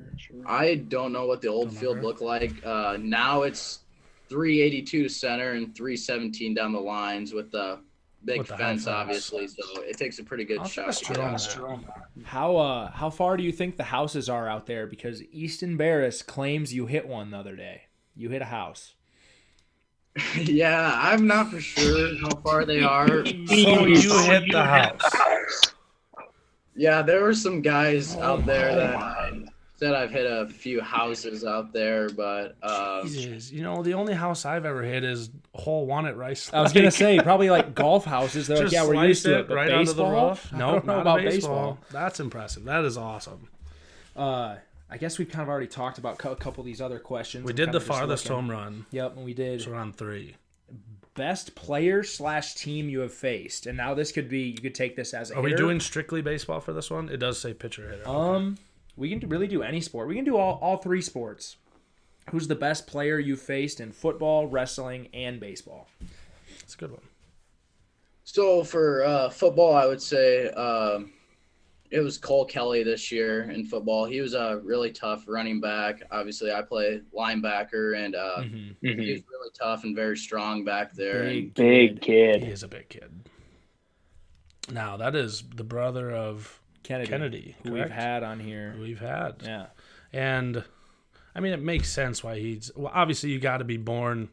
I don't know what the old field looked like. Now it's 382 to center and 317 down the lines with the big fence, obviously. So it takes a pretty good shot. How far do you think the houses are out there? Because Easton Barris claims you hit one the other day. You hit a house. Yeah, I'm not for sure how far they are. So you hit the house. Yeah, there were some guys out there that said I've hit a few houses out there, but Jesus, the only house I've ever hit is hole 1 at Rice Lake. I was gonna say probably like golf houses. They're like, yeah, we're used to it. But right baseball? Onto the roof. Nope, not about baseball. That's impressive. That is awesome. I guess we've kind of already talked about a couple of these other questions. We did the farthest home run. Yep, and we did. So we're on 3. Best player/team you have faced, and now this could be. You could take this as a. Are we doing strictly baseball for this one? It does say pitcher hitter. We can really do any sport. We can do all 3 sports. Who's the best player you faced in football, wrestling, and baseball? That's a good one. So for football, I would say it was Cole Kelly this year in football. He was a really tough running back. Obviously, I play linebacker, and he was really tough and very strong back there. Big kid. He is a big kid. Now, that is the brother of Kennedy who we've had on here. We've had. Yeah. And, I mean, it makes sense why well, obviously you got to be born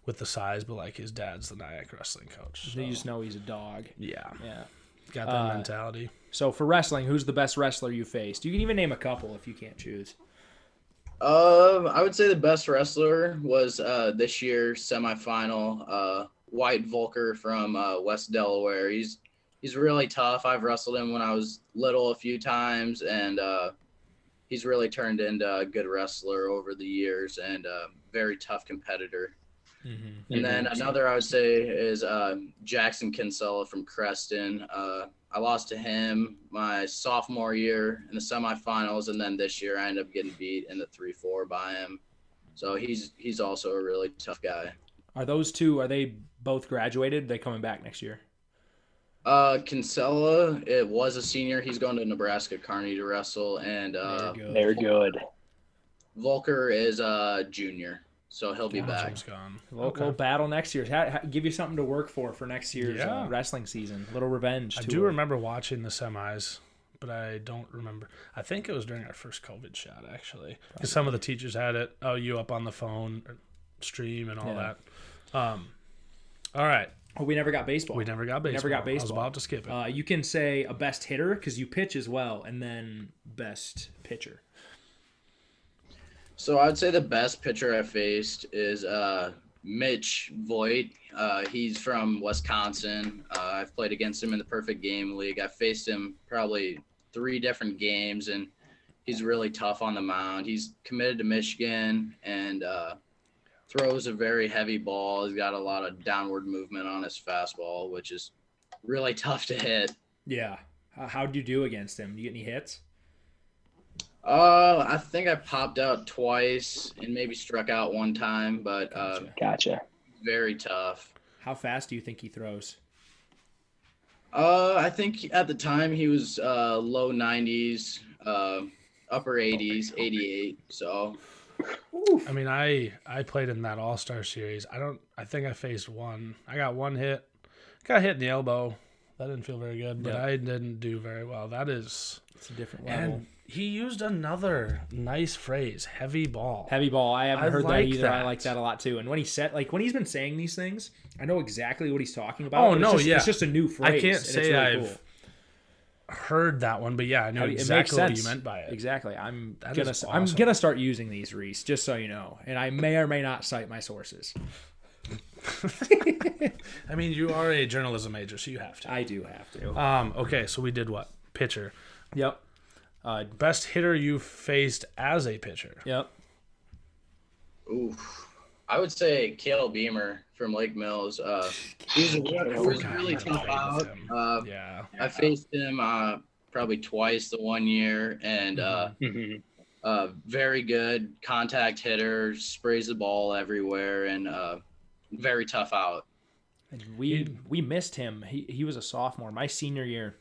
with the size, but, like, his dad's the Nyack wrestling coach. So. You just know he's a dog. Yeah. Yeah. Got that mentality. So, for wrestling, who's the best wrestler you faced? You can even name a couple if you can't choose. I would say the best wrestler was this year's semifinal, White Volker from West Delaware. He's really tough. I've wrestled him when I was little a few times, and he's really turned into a good wrestler over the years and a very tough competitor. And then another I would say is Jackson Kinsella from Creston. I lost to him my sophomore year in the semifinals, and then this year I ended up getting beat in the 3-4 by him. So he's also a really tough guy. Are they both graduated? Are they coming back next year? Kinsella, it was a senior. He's going to Nebraska Kearney to wrestle, and they're good. Volker is a junior, so he'll be back. Jim's gone. We'll battle next year. Give you something to work for next year's wrestling season. A little revenge. I do remember watching the semis, but I don't remember. I think it was during our first COVID shot, actually, because some of the teachers had it. Oh, you up on the phone stream and all that. All right. Oh, we never got baseball. I was about to skip it. You can say a best hitter because you pitch as well, and then best pitcher. So I'd say the best pitcher I faced is Mitch Voigt. He's from Wisconsin. I've played against him in the Perfect Game League. I faced him probably 3 different games, and he's really tough on the mound. He's committed to Michigan and throws a very heavy ball. He's got a lot of downward movement on his fastball, which is really tough to hit. Yeah. How'd you do against him? You get any hits? I think I popped out twice and maybe struck out one time, but Gotcha. Very tough. How fast do you think he throws? I think at the time he was low 90s, upper 80s, 88. So, I mean, I played in that All-Star series. I think I faced one. I got one hit. Got hit in the elbow. That didn't feel very good, but I didn't do very well. It's a different level. And he used another nice phrase, heavy ball. Heavy ball. I haven't heard that like either. that. I like that a lot too. And when he's been saying these things, I know exactly what he's talking about. Oh, no, It's just a new phrase. I can't and say it's really I've cool. heard that one, but yeah, I know exactly what you meant by it. Exactly. I'm awesome. gonna start using these, Reese, just so you know. And I may or may not cite my sources. I mean, you are a journalism major, so you have to. I do have to. Okay, so we did what? Pitcher. Yep. Best hitter you faced as a pitcher. Yep. oof. I would say Cale Beamer from Lake Mills. He was really tough out. I faced him probably twice the one year, and very good contact hitter, sprays the ball everywhere, and very tough out. And we missed him. He was a sophomore. My senior year,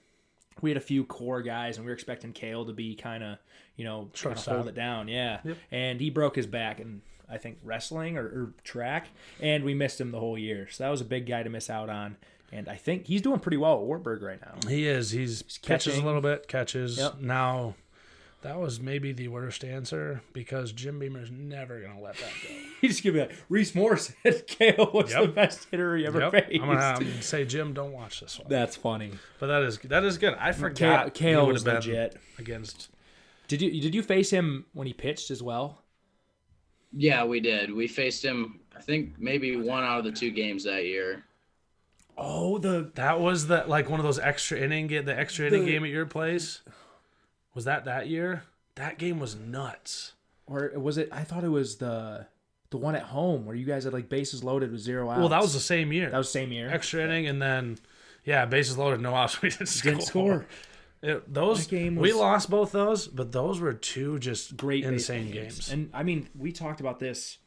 we had a few core guys, and we were expecting Cale to be kind of, hold it down. Yeah. Yep. And he broke his back in, I think, wrestling or track, and we missed him the whole year. So that was a big guy to miss out on. And I think he's doing pretty well at Wartburg right now. He is. He's catches catching a little bit, catches. Yep. Now, that was maybe the worst answer because Jim Beamer's never going to let that go. He's just going to be like, Reese Moore said Cale was the best hitter he ever faced. I'm going to say, Jim, don't watch this one. That's funny. But that is good. I forgot Cale was legit. Against. Did you face him when he pitched as well? Yeah, we did. We faced him, I think, maybe one out of the 2 games that year. Oh, that was one of those extra inning game at your place. Was that year? That game was nuts. Or was it? I thought it was the one at home where you guys had We loaded with 0 outs. Well, that was the same year. That was the same year. Extra inning and then, bases loaded, no outs. We didn't score. We lost both those, but those were 2 just great insane games. And I mean, we talked about this.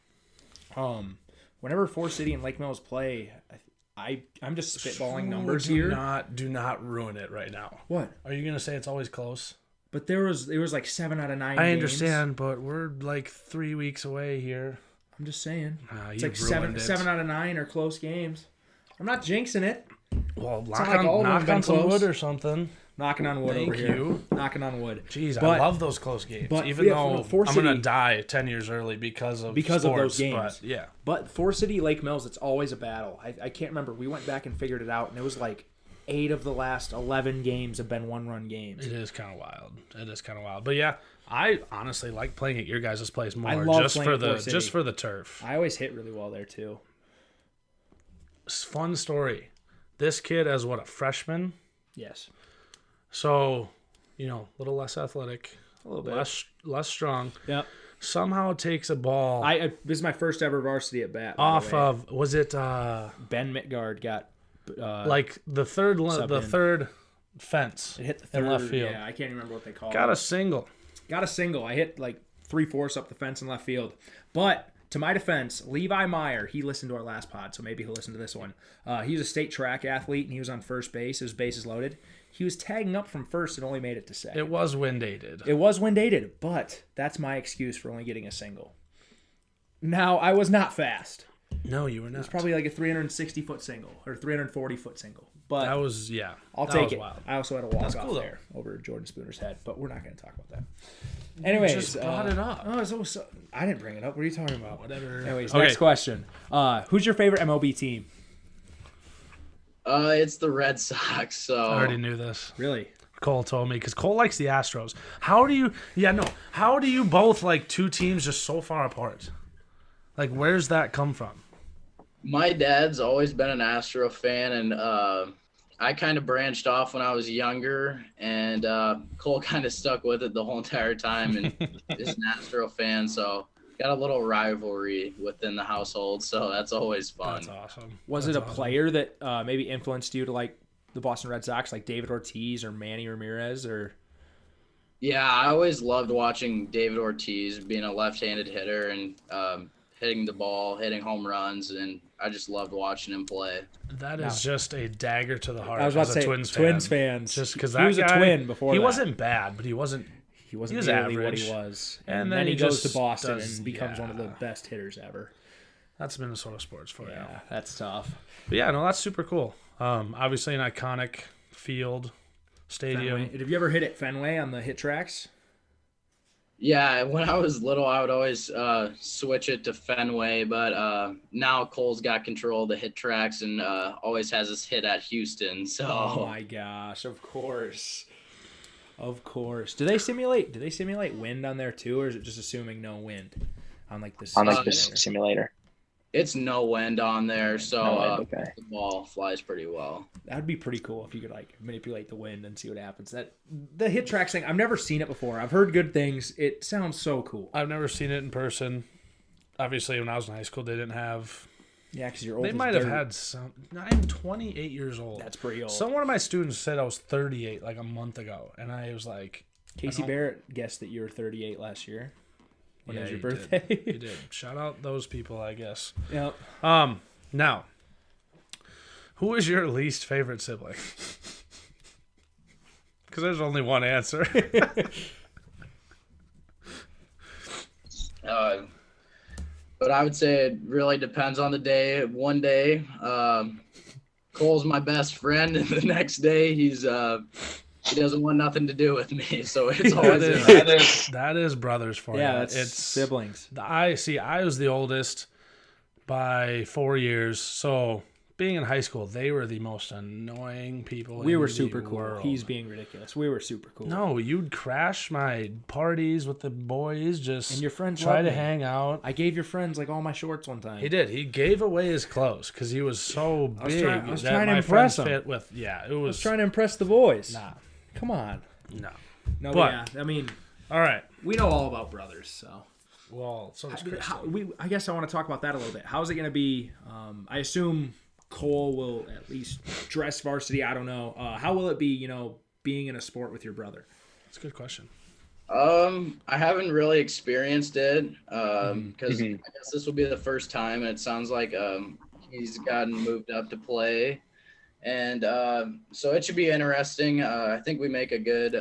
Whenever Forest City and Lake Mills play, I'm just spitballing numbers do here. Do not ruin it right now. What? Are you gonna say it's always close? But it was like 7 out of 9 I games. understand, but we're like 3 weeks away here. I'm just saying. You It's like ruined it. 7 out of 9 are close games. I'm not jinxing it. Well, not like all of them have knock been on some close. wood or something. Knocking on wood Thank over here. you. Knocking on wood. Jeez, But- I love those close games. but Even yeah, though Force I'm going to City- die 10 years early because of those sports, games. But yeah. But Forest City, Lake Mills, it's always a battle. I can't remember. We went back and figured it out, and it was like 8 of the last 11 games have been one-run games. It is kind of wild. But yeah, I honestly like playing at your guys' place more I love just playing for at the Forest City. just for the turf. I always hit really well there, too. Fun story. This kid as a freshman? Yes. So, a little less athletic, A little bit. less strong. Yep. Somehow takes a ball This is my first ever varsity at bat. by the off way. of, was it Ben Mitgard got like the third subbed in. third fence it hit the third, in left field? Yeah, I can't remember what they call Got it. a single. Got a single. I hit like 3/4 up the fence in left field. But to my defense, Levi Meyer, he listened to our last pod, so maybe he'll listen to this one. He was a state track athlete, and he was on first base. His bases loaded. He was tagging up from first and only made it to second. It was wind aided. It was wind aided, but that's my excuse for only getting a single. Now, I was not fast. No, you were not. It's probably like a 360-foot single or 340-foot single. But That was I'll that take was it. Wild. I also had a walk-off cool, though. there over Jordan Spooner's head, but we're not going to talk about that. Anyways, just brought it up. Oh, I didn't bring it up. What are you talking about? Whatever. Anyways, Okay. next question. Who's your favorite MLB team? It's the Red Sox. So I already knew this. Really? Cole told me because Cole likes the Astros. How do you both like two teams just so far apart? Like, where's that come from? my dad's always been an Astro fan, and I kind of branched off when I was younger, and Cole kind of stuck with it the whole entire time and is an Astro fan. So got a little rivalry within the household. So that's always fun. That's awesome. Was That's it a awesome. player that maybe influenced you to like the Boston Red Sox, like David Ortiz or Manny Ramirez, or? Yeah, I always loved watching David Ortiz being a left-handed hitter and hitting the ball, hitting home runs, and I just loved watching him play. That is just a dagger to the heart. I was about as to a say Twins Twins fan. fans. Just because he that was guy, a Twin before he that. wasn't bad, but he wasn't. He wasn't was nearly what average. he was, And then then he he goes to just Boston does- and becomes one of the yeah. best hitters ever. That's Minnesota sports for you. Yeah, that's tough. But yeah, no, that's super cool. Obviously an iconic field, stadium. Fenway. Have you ever hit at Fenway on the hit tracks? Yeah, when I was little, I would always switch it to Fenway, but now Cole's got control of the hit tracks and always has us hit at Houston. So Oh my gosh! Of course, of course. Do they simulate wind on there too, or is it just assuming no wind on like this? on like this simulator. it's no wind on there, so No wind, okay. the ball flies pretty well. That'd be pretty cool if you could like manipulate the wind and see what happens. That the hit tracks thing, I've never seen it before. I've heard good things. It sounds so cool. I've never seen it in person. Obviously, when I was in high school, they didn't have. Yeah, because you're old. They as might have dirt. had some. I'm 28 years old. That's pretty old. Some one of my students said I was 38 like a month ago, and I was like, Casey I don't- Barrett guessed that you were 38 last year. When it was your he birthday. Did. He did. Shout out those people, I guess. Yep. Now, who is your least favorite sibling? Because there's only one answer. But I would say it really depends on the day. One day, Cole's my best friend, and the next day he doesn't want nothing to do with me. So it's always that is brothers for you. Yeah, that's It's siblings. I was the oldest by 4 years, so being in high school, they were the most annoying people. We in were the super cool. world. He's being ridiculous. We were super cool. No, you'd crash my parties with the boys. Just And your friends try loved to me. hang out. I gave your friends like all my shorts one time. He did. He gave away his clothes because he was so big. I was that trying to my impress friends him. fit with. Yeah, it was. I was trying to impress the boys. Nah, Come on. no. No, But- yeah. I mean, All right. we know all about brothers, so. Well, so does Chris. I guess I want to talk about that a little bit. How's it going to be? I assume Cole will at least dress varsity. I don't know. How will it be, being in a sport with your brother? That's a good question. I haven't really experienced it because I guess this will be the first time, and it sounds like He's gotten moved up to play. And so it should be interesting. I think we make a good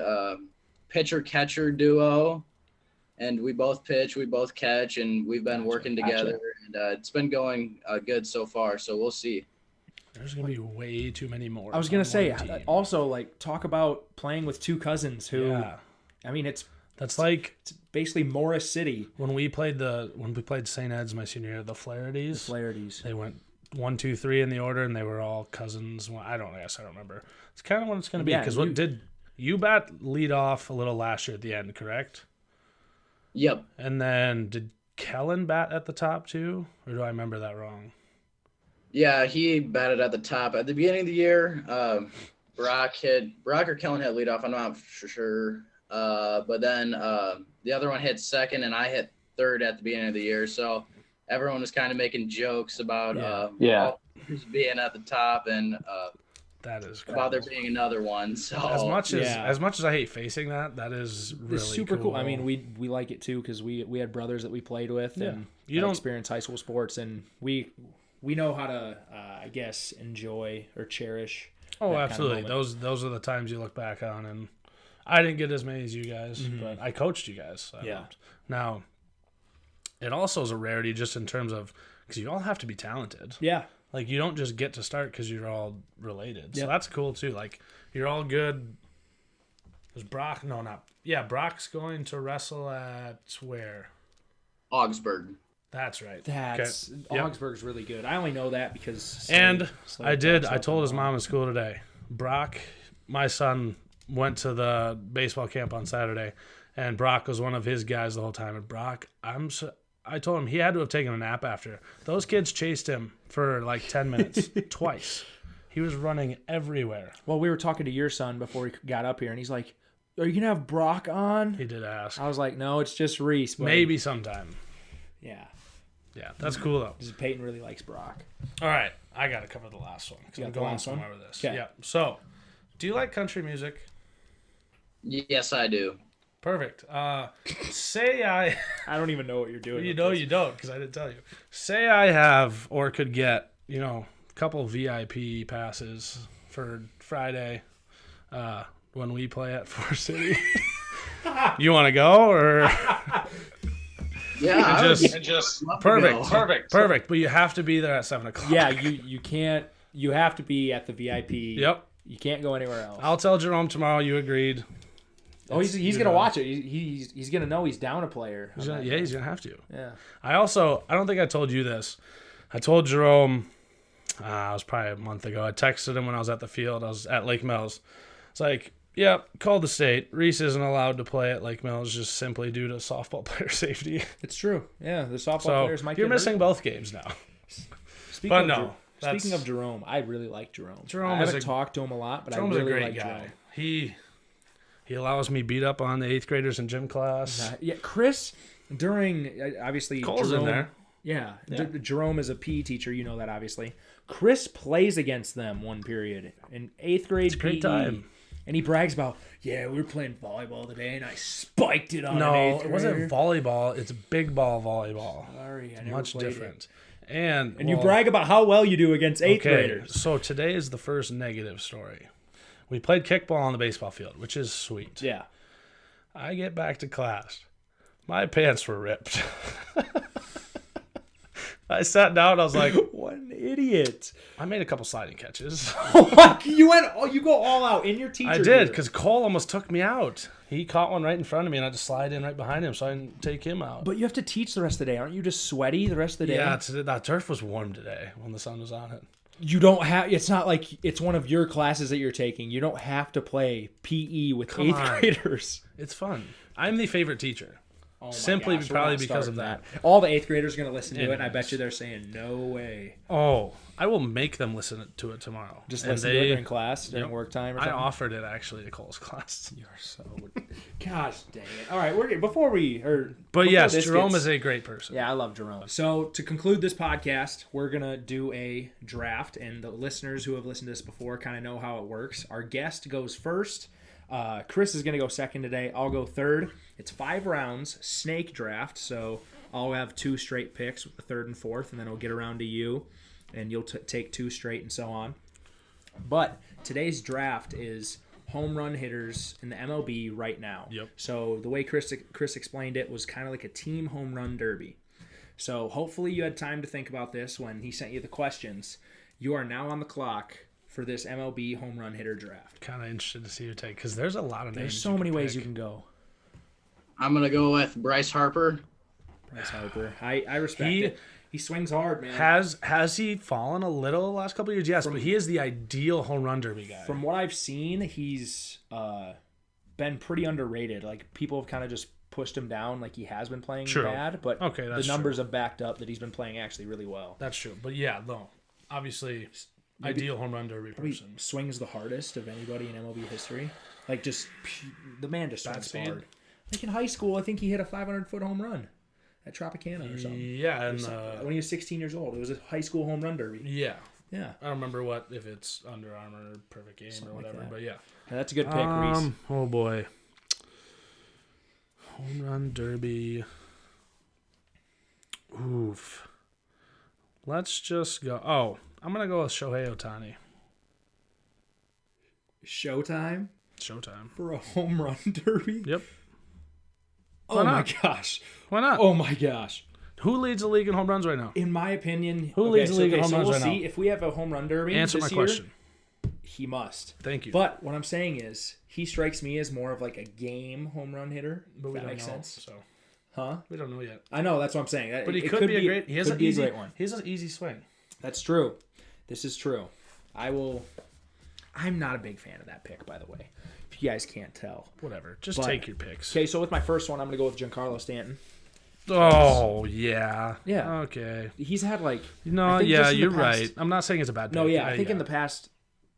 pitcher-catcher duo. And we both pitch, we both catch, and we've been working together. And it's been going good so far, so we'll see. There's going to be way too many more. I was going to say, also, like, talk about playing with two cousins who, I mean, that's like it's basically Morris City. When we played St. Ed's my senior year, the Flahertys. They went 1, 2, 3 in the order, and they were all cousins. Well, I don't remember. It's kind of what it's going to be. Because did you bat lead off a little last year at the end, correct? Yep. And then did Kellen bat at the top too, or do I remember that wrong? Yeah, he batted at the top at the beginning of the year. Brock or Kellen hit leadoff. I'm not for sure. But then the other one hit second, and I hit third at the beginning of the year. So everyone was kind of making jokes about being at the top and that is cool. About there being another one. So as much as I hate facing that is really super cool. I mean, we like it too because we had brothers that we played with and you don't experience high school sports, and we know how to I guess enjoy or cherish. Oh, absolutely. Those are the times you look back on, and I didn't get as many as you guys, but I coached you guys. So Now, it also is a rarity just in terms of because you all have to be talented. Yeah. Like, you don't just get to start because you're all related. So that's cool, too. Like, you're all good. There's Brock. No, not. Yeah, Brock's going to wrestle at where? Augsburg. That's right. Augsburg's really good. I only know that because. I told his mom in school today. Brock, my son, went to the baseball camp on Saturday, and Brock was one of his guys the whole time. And Brock, I told him he had to have taken a nap after. Those kids chased him for like 10 minutes twice. He was running everywhere. Well, we were talking to your son before he got up here, and he's like, "Are you going to have Brock on?" He did ask. I was like, "No, it's just Reese." Buddy. Maybe sometime. Yeah. Yeah, that's cool, though. Peyton really likes Brock. All right, I got to cover the last one because I'm going somewhere with this. Okay. Yeah. So, do you like country music? Yes, I do. Perfect. Say I don't even know what you're doing. You don't because I didn't tell you. Say I have or could get, a couple VIP passes for Friday when we play at Forest City. You want to go or? Yeah, just perfect. But you have to be there at 7:00. Yeah, you can't. You have to be at the VIP. Yep. You can't go anywhere else. I'll tell Jerome tomorrow you agreed. Oh, he's gonna watch it. He's gonna know he's down a player. He's gonna have to. Yeah. I don't think I told you this. I told Jerome. It was probably a month ago. I texted him when I was at the field. I was at Lake Mills. It's like, called the state. Reese isn't allowed to play at Lake Mills just simply due to softball player safety. It's true. Yeah, the softball players might. You're missing both games now. Speaking of Jerome, I really like Jerome. I haven't talked to him a lot, but Jerome's I really a great like guy. Jerome. He allows me beat up on the 8th graders in gym class. Chris, during, obviously, Cole's Jerome, in there. Yeah. Jerome is a PE teacher. You know that, obviously. Chris plays against them one period in 8th grade PE. Great time. And he brags about, we were playing volleyball today, and I spiked it on an 8th No, grader. it wasn't volleyball. It's big ball volleyball. Sorry, I never Much played different. it. And you brag about how well you do against 8th graders. So today is the first negative story. We played kickball on the baseball field, which is sweet. Yeah. I get back to class. My pants were ripped. I sat down. I was like, "What an idiot!" I made a couple sliding catches. You go all out in your teacher. I did because Cole almost took me out. He caught one right in front of me, and I just slide in right behind him, so I didn't take him out. But you have to teach the rest of the day, aren't you? Just sweaty the rest of the day. Yeah, that turf was warm today when the sun was on it. You don't have. It's not like it's one of your classes that you're taking. You don't have to play PE with 8th graders. It's fun. I'm the favorite teacher. Oh Simply probably because of that. All the 8th graders are going to listen to it, and I bet you they're saying, "No way." Oh, I will make them listen to it tomorrow. Just listen to it during class, during work time or something? I offered it, actually, to Cole's class. You're so... Gosh dang it. All right, before yes, Jerome is a great person. Yeah, I love Jerome. So, to conclude this podcast, we're going to do a draft, and the listeners who have listened to this before kind of know how it works. Our guest goes first. Chris is going to go second today. I'll go third. It's 5 rounds, snake draft, so I'll have 2 straight picks with the third and fourth, and then I'll get around to you. and you'll take 2 straight and so on. But today's draft is home run hitters in the MLB right now. Yep. So the way Chris explained it was kind of like a team home run derby. So hopefully you had time to think about this when he sent you the questions. You are now on the clock for this MLB home run hitter draft. Kind of interested to see your take because there's a lot of names. There's so many ways you can go. I'm going to go with Bryce Harper. Bryce Harper. I respect it. He swings hard, man. Has he fallen a little the last couple of years? Yes, but he is the ideal home run derby guy. From what I've seen, he's been pretty underrated. Like, people have kind of just pushed him down like he has been playing bad, but the numbers have backed up that he's been playing actually really well. That's true. But yeah, no. Obviously, ideal home run derby person. Swings the hardest of anybody in MLB history. Like, just the man just swings hard. Like in high school, I think he hit a 500-foot home run at Tropicana or something. Yeah, and when he was 16 years old, it was a high school home run derby. Yeah. Yeah. I don't remember if it's Under Armour, Perfect Game, something or whatever, like but yeah. That's a good pick, Reese. Oh boy. Home run derby. Oof. Let's just go. Oh, I'm going to go with Shohei Ohtani. Showtime for a home run derby? Yep. Oh my gosh. Why not? Oh my gosh. Who leads the league in home runs right now? In my opinion, who leads the league in home runs right now? We'll see if we have a home run derby. Answer my question. He must. Thank you. But what I'm saying is, he strikes me as more of like a game home run hitter. But we that don't makes know, sense. So. Huh? We don't know yet. I know, that's what I'm saying. But he could be a great. He has an easy one. He has an easy swing. That's true. This is true. I'm not a big fan of that pick, by the way. If you guys can't tell. Whatever. Just take your picks. Okay, so with my first one, I'm going to go with Giancarlo Stanton. Oh, yeah. Yeah. Okay. He's had like... No, yeah, you're right. I'm not saying it's a bad pick. No, yeah. I think in the past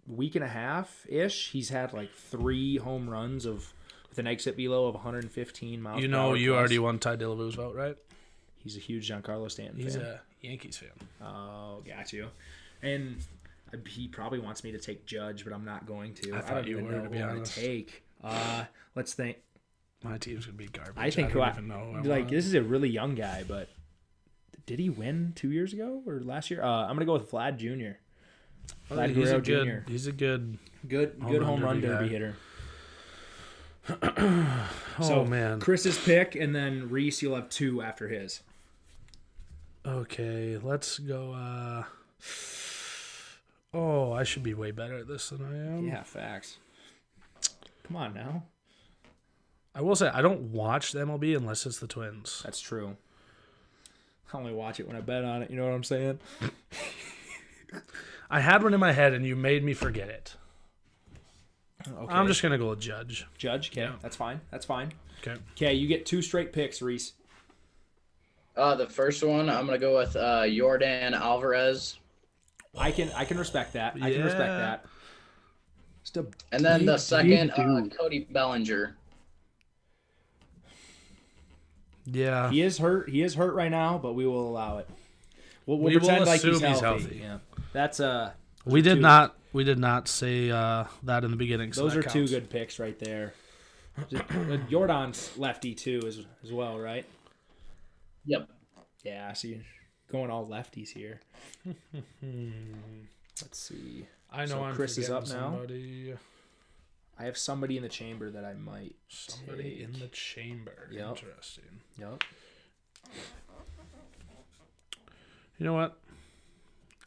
week and a half-ish, he's had like 3 home runs with an exit velo of 115 miles per hour. You know, you already won Ty Dillavu's vote, right? He's a huge Giancarlo Stanton fan. He's a Yankees fan. Oh, got you. And he probably wants me to take Judge, but I'm not going to. I thought you were, to be honest. Take. Let's think. My team's gonna be garbage. I think don't even know. This is a really young guy, but did he win 2 years ago or last year? I'm gonna go with Vlad Jr. Vlad Guerrero Jr. He's a good home run derby hitter. Oh man, Chris's pick, and then Reese, you'll have 2 after his. Okay, let's go. Oh, I should be way better at this than I am. Yeah, facts. Come on now. I will say I don't watch the MLB unless it's the Twins. That's true. I only watch it when I bet on it. You know what I'm saying? I had one in my head, and you made me forget it. Okay. I'm just gonna go with Judge. Judge, okay, Yeah. That's fine. That's fine. Okay. Okay, you get 2 straight picks, Reese. The first one, I'm gonna go with Yordan Alvarez. I can respect that. I can respect that. And then the second, Cody Bellinger. Yeah. He is hurt. He is hurt right now, but we will allow it. We'll We pretend will like he's assume healthy. Yeah. That's We did not say that in the beginning. So those that are counts. 2 good picks right there. Jordan's lefty too as well, right? Yep. Yeah, so you're going all lefties here. Let's see. I know. So I'm Chris is up now. somebody. I have somebody in the chamber that I might Somebody in the chamber. Yep. Interesting. Yep. You know what?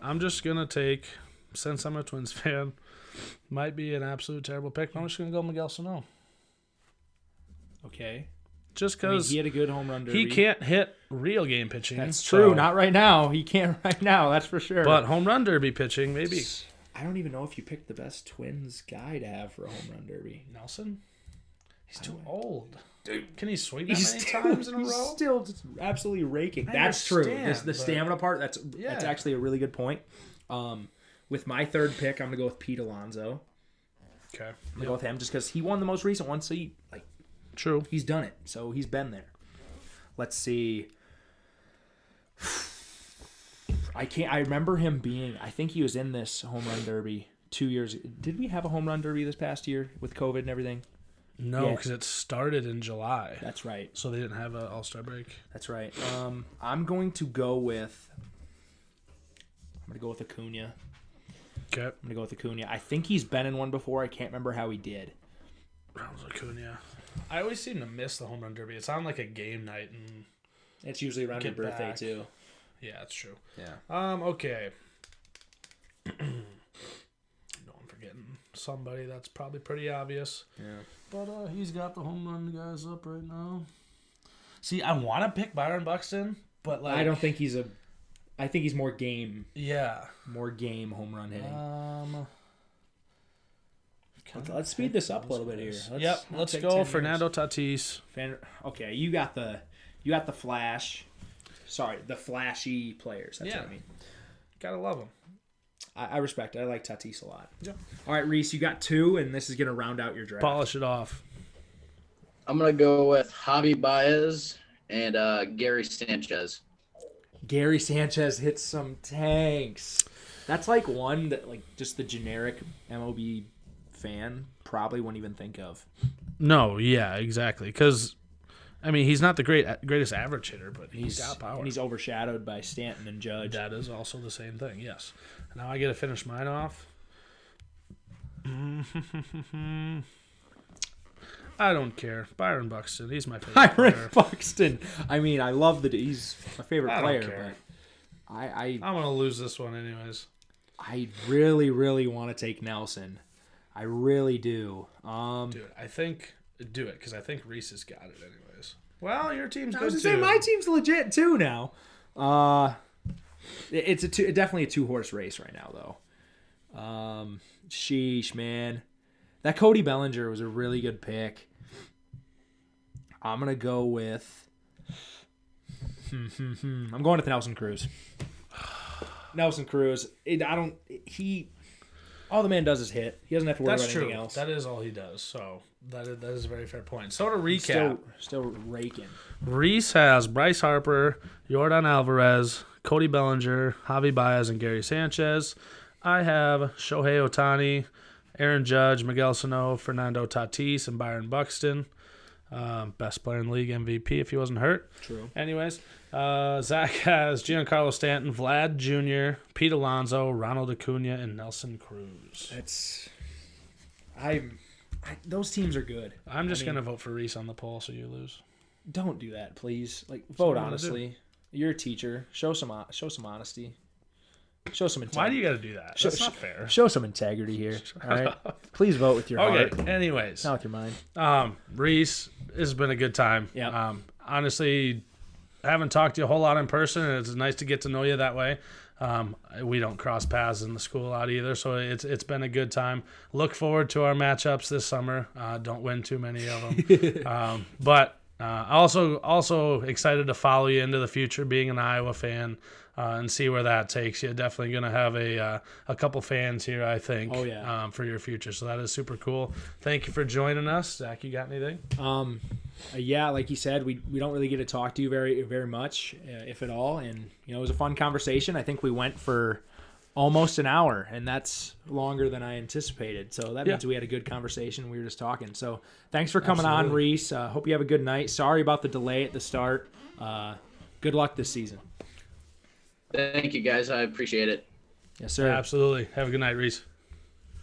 I'm just gonna take, since I'm a Twins fan, might be an absolute terrible pick, but I'm just gonna go Miguel Sano. Okay. Just because he had a good home run derby. he can't hit real game pitching. That's true. Not right now. He can't right now. That's for sure. But home run derby pitching, maybe. I don't even know if you picked the best Twins guy to have for a home run derby. Nelson? He's too old. Dude, can he swing that many still, times in a row? He's still just absolutely raking. I That's true. understand, The stamina part, that's Yeah. actually a really good point. With my 3rd pick, I'm going to go with Pete Alonso. Okay. I'm going to go with him just because he won the most recent one, so True. he's done it. So he's been there. Let's see. I remember him being, I think he was in this home run derby 2 years. Did we have a home run derby this past year with COVID and everything? No, Yeah. because it started in July. That's right. So they didn't have an All-Star break. That's right. I'm going to go with going to go with Acuna. Okay. I'm going to go with Acuna. I think he's been in one before. I can't remember how he did. Ronald Acuna. I always seem to miss the home run derby. It's on like a game night, and It's usually around your Get birthday, back. too. yeah, that's true. Yeah. Okay. I know I'm forgetting somebody that's probably pretty obvious. Yeah. But he's got the home run guys up right now. See, I want to pick Byron Buxton, but like I don't think he's I think he's more game Yeah. home run hitting. Kinda Let's speed this up a little bit here. Let's take go 10 Fernando years. Tatis. Okay, you got the flash. Sorry, the flashy players. That's what I mean. Gotta love him. I respect it. I like Tatis a lot. Yeah. All right, Reese, you got 2, and this is going to round out your draft. Polish it off. I'm going to go with Javi Baez and Gary Sanchez. Gary Sanchez hits some tanks. That's like one that like just the generic MLB fan probably wouldn't even think of. No, yeah, exactly. Because, I mean, he's not the greatest average hitter, but he's got power. And he's overshadowed by Stanton and Judge. That is also the same thing, yes. Now I get to finish mine off. I don't care. Byron Buxton, he's my favorite player. Byron Buxton. I mean, I love he's my favorite I don't player, care. but I'm going to lose this one anyways. I really, really want to take Nelson. I really do. Dude, I think do it because I think Reese has got it anyways. Well, your team's I good was too. gonna say my team's legit too now. It's definitely a 2-horse race right now though. Sheesh, man. That Cody Bellinger was a really good pick. I'm gonna go with. I'm going with Nelson Cruz. Nelson Cruz. All the man does is hit. He doesn't have to worry That's about true. anything else. That is all he does. So that is a very fair point. So to recap, Still raking. Reese has Bryce Harper, Yordan Alvarez, Cody Bellinger, Javi Baez, and Gary Sanchez. I have Shohei Ohtani, Aaron Judge, Miguel Sano, Fernando Tatis, and Byron Buxton. Best player in the league, MVP if he wasn't hurt. True. Anyways, Zach has Giancarlo Stanton, Vlad Jr., Pete Alonso, Ronald Acuna, and Nelson Cruz. Those teams are good. I'm just going to vote for Reese on the poll so you lose. Don't do that, please. Like, what vote I'm gonna honestly. You're a teacher. Show some honesty. Show some integrity. Why do you got to do that? That's not fair. Show some integrity here. All right. Please vote with your heart, Okay, anyways. not with your mind. Reese, this has been a good time. Yeah. Honestly, I haven't talked to you a whole lot in person, and it's nice to get to know you that way. We don't cross paths in the school a lot either, so it's been a good time. Look forward to our matchups this summer. Don't win too many of them. But also excited to follow you into the future, being an Iowa fan, and see where that takes you. Definitely going to have a couple fans here, I think. Oh, yeah. For your future, so that is super cool. Thank you for joining us, Zach. You got anything? Yeah, like you said, we don't really get to talk to you very, very much, if at all. And, it was a fun conversation. I think we went for almost an hour, and that's longer than I anticipated. So that means we had a good conversation. We were just talking. So thanks for coming on, Reese. Hope you have a good night. Sorry about the delay at the start. Good luck this season. Thank you, guys. I appreciate it. Yes, sir. Absolutely. Have a good night, Reese.